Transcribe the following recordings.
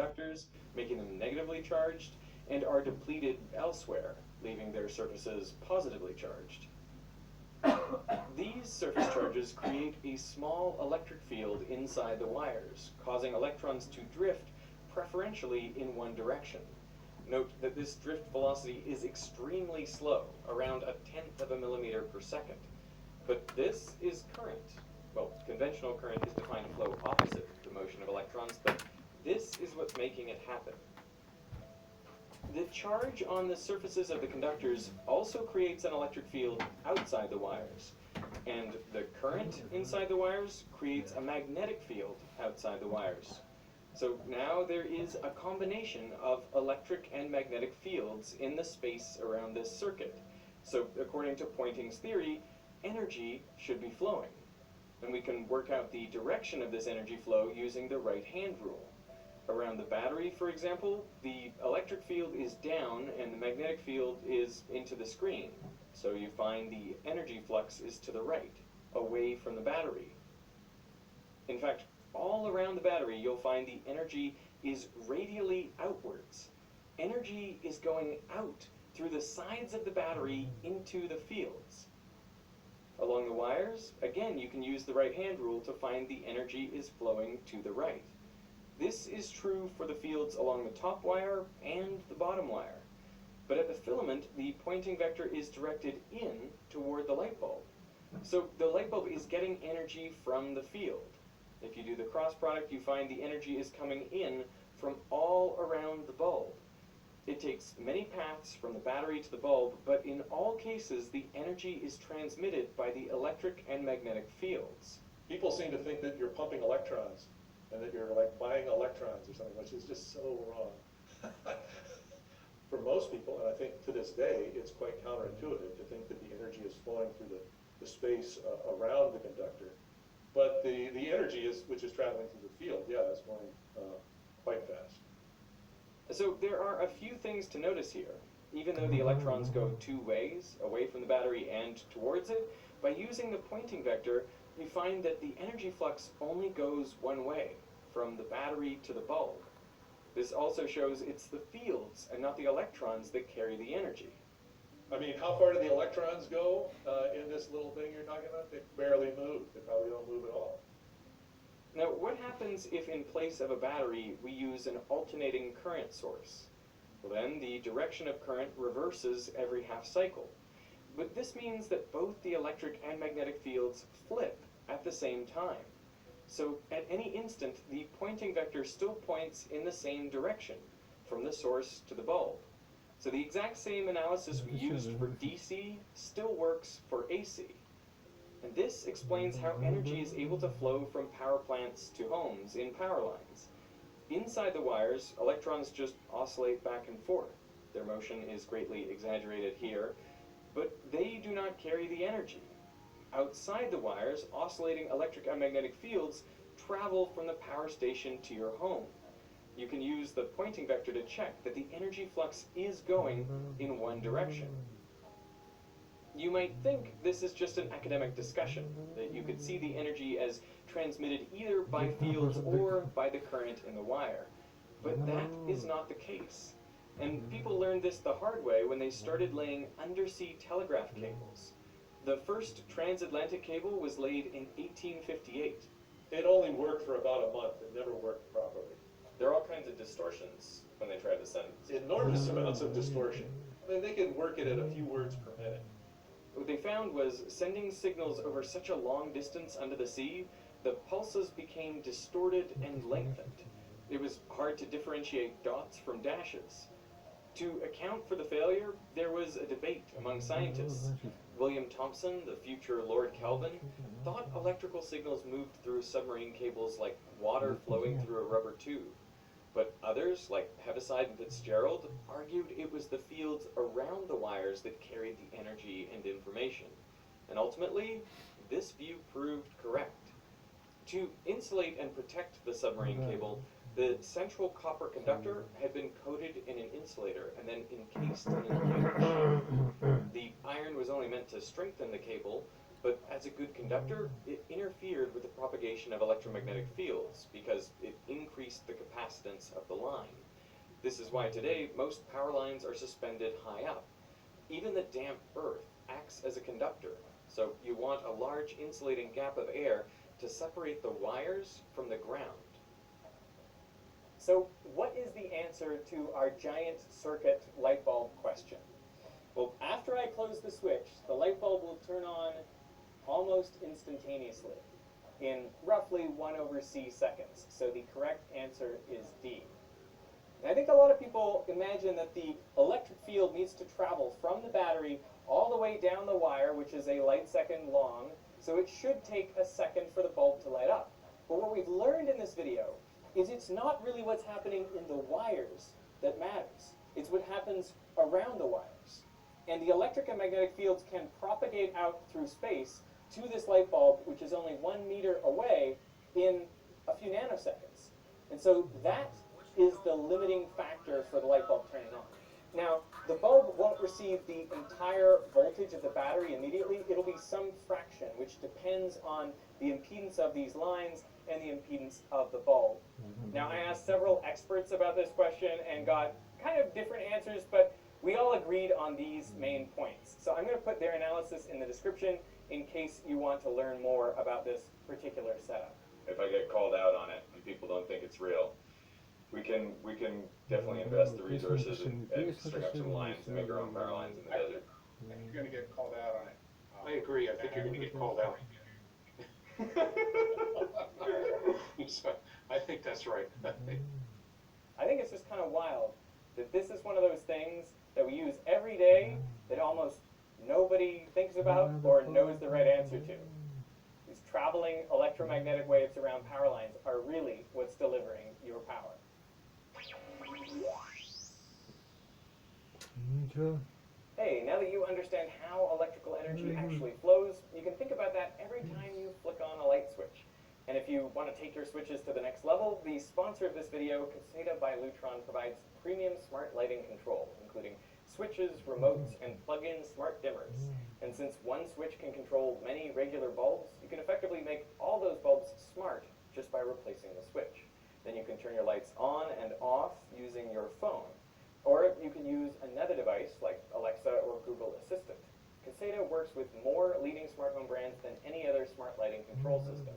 conductors, making them negatively charged, and are depleted elsewhere, leaving their surfaces positively charged. These surface charges create a small electric field inside the wires, causing electrons to drift preferentially in one direction. Note that this drift velocity is extremely slow, around 1/10 of a millimeter per second. But this is current. Well, conventional current is defined to flow opposite the motion of electrons, but this is what's making it happen. The charge on the surfaces of the conductors also creates an electric field outside the wires, and the current inside the wires creates a magnetic field outside the wires. So now there is a combination of electric and magnetic fields in the space around this circuit. So according to Poynting's theory, energy should be flowing. And we can work out the direction of this energy flow using the right-hand rule. Around the battery, for example, the electric field is down and the magnetic field is into the screen. So you find the energy flux is to the right, away from the battery. In fact, all around the battery, you'll find the energy is radially outwards. Energy is going out through the sides of the battery into the fields. Along the wires, again, you can use the right-hand rule to find the energy is flowing to the right. This is true for the fields along the top wire and the bottom wire. But at the filament, the Poynting vector is directed in toward the light bulb. So the light bulb is getting energy from the field. If you do the cross product, you find the energy is coming in from all around the bulb. It takes many paths from the battery to the bulb, but in all cases, the energy is transmitted by the electric and magnetic fields. People seem to think that you're pumping electrons and that you're like buying electrons or something, which is just so wrong. For most people, and I think to this day, it's quite counterintuitive to think that the energy is flowing through the space around the conductor. But the energy which is traveling through the field, yeah, is going quite fast. So there are a few things to notice here. Even though the electrons go two ways, away from the battery and towards it, by using the Poynting vector, you find that the energy flux only goes one way, from the battery to the bulb. This also shows it's the fields and not the electrons that carry the energy. I mean, how far do the electrons go in this little thing you're talking about? They barely move. They probably don't move at all. Now, what happens if in place of a battery we use an alternating current source? Well, then the direction of current reverses every half cycle. But this means that both the electric and magnetic fields flip at the same time. So at any instant, the Poynting vector still points in the same direction, from the source to the bulb. So the exact same analysis we used for DC still works for AC. And this explains how energy is able to flow from power plants to homes in power lines. Inside the wires, electrons just oscillate back and forth. Their motion is greatly exaggerated here, but they do not carry the energy. Outside the wires, oscillating electric and magnetic fields travel from the power station to your home. You can use the Poynting vector to check that the energy flux is going in one direction. You might think this is just an academic discussion, that you could see the energy as transmitted either by fields or by the current in the wire. But that is not the case. And people learned this the hard way when they started laying undersea telegraph cables. The first transatlantic cable was laid in 1858. It only worked for about a month. It never worked properly. There are all kinds of distortions when they try to send. Enormous amounts of distortion. I mean, they could work it at a few words per minute. What they found was sending signals over such a long distance under the sea, the pulses became distorted and lengthened. It was hard to differentiate dots from dashes. To account for the failure, there was a debate among scientists. William Thomson, the future Lord Kelvin, thought electrical signals moved through submarine cables like water flowing through a rubber tube. But others, like Heaviside and Fitzgerald, argued it was the fields around the wires that carried the energy and information. And ultimately, this view proved correct. To insulate and protect the submarine cable, the central copper conductor had been coated in an insulator and then encased in a huge. The iron was only meant to strengthen the cable, But as a good conductor, it interfered with the propagation of electromagnetic fields because it increased the capacitance of the line. This is why today most power lines are suspended high up. Even the damp earth acts as a conductor, so you want a large insulating gap of air to separate the wires from the ground. So what is the answer to our giant circuit light bulb question? Well, after I close the switch, the light bulb will turn on almost instantaneously in roughly 1/c seconds. So the correct answer is D. And I think a lot of people imagine that the electric field needs to travel from the battery all the way down the wire, which is a light second long, so it should take a second for the bulb to light up. But what we've learned in this video is it's not really what's happening in the wires that matters. It's what happens around the wires. And the electric and magnetic fields can propagate out through space to this light bulb, which is only 1 meter away, in a few nanoseconds. And so that is the limiting factor for the light bulb turning on. Now, the bulb won't receive the entire voltage of the battery immediately. It'll be some fraction, which depends on the impedance of these lines and the impedance of the bulb. Now, I asked several experts about this question and got kind of different answers, but we all agreed on these main points. So I'm going to put their analysis in the description in case you want to learn more about this particular setup. If I get called out on it and people don't think it's real, we can definitely invest the resources and string up some lines and make our own power lines in the desert. I think you're going to get called out on it. I agree. I think you're going to get called out. So, I think that's right. I think it's just kind of wild that this is one of those things that we use every day that almost nobody thinks about or knows the right answer to. These traveling electromagnetic waves around power lines are really what's delivering your power. Hey, now that you understand how electrical energy actually flows, you can think about that every time you flick on a light switch. And if you want to take your switches to the next level, the sponsor of this video, Caseta by Lutron, provides premium smart lighting control, including switches, remotes, and plug-in smart dimmers. And since one switch can control many regular bulbs, you can effectively make all those bulbs smart just by replacing the switch. Then you can turn your lights on and off using your phone. Or you can use another device like Alexa or Google Assistant. Caseta works with more leading smart home brands than any other smart lighting control system.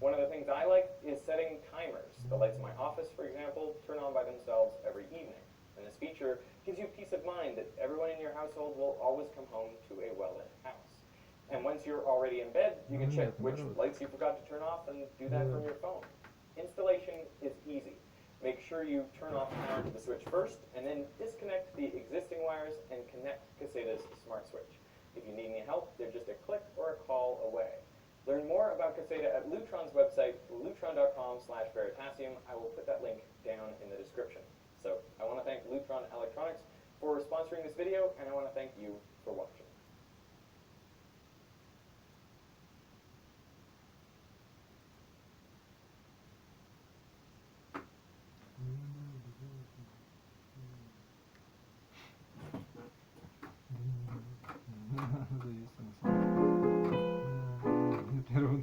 One of the things I like is setting timers. The lights in my office, for example, turn on by themselves every evening. And this feature gives you peace of mind that everyone in your household will always come home to a well-lit house. And once you're already in bed, you can check which lights you forgot to turn off and do that from your phone. Installation is easy. Make sure you turn off and on the switch first, and then disconnect the existing wires and connect Caseta's smart switch. If you need any help, they're just a click or a call away. Learn more about Caseta at Lutron's website, lutron.com/veritasium. I will put that link down in the description. So I want to thank Lutron Electronics for sponsoring this video, and I want to thank you for watching.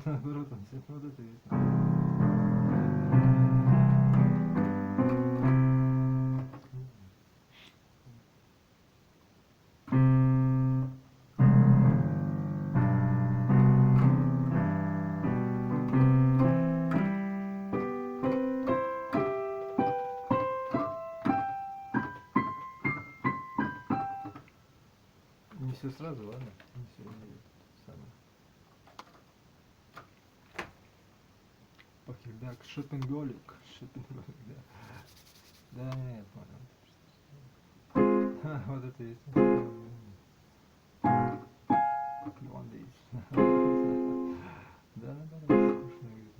Наоборот, он все вот это есть. Не все сразу, ладно? Не все самое. Окей, да, шопинголик, да. Да, нет, понял. Ха, вот это есть. Клон есть. Да, скучно выглядит.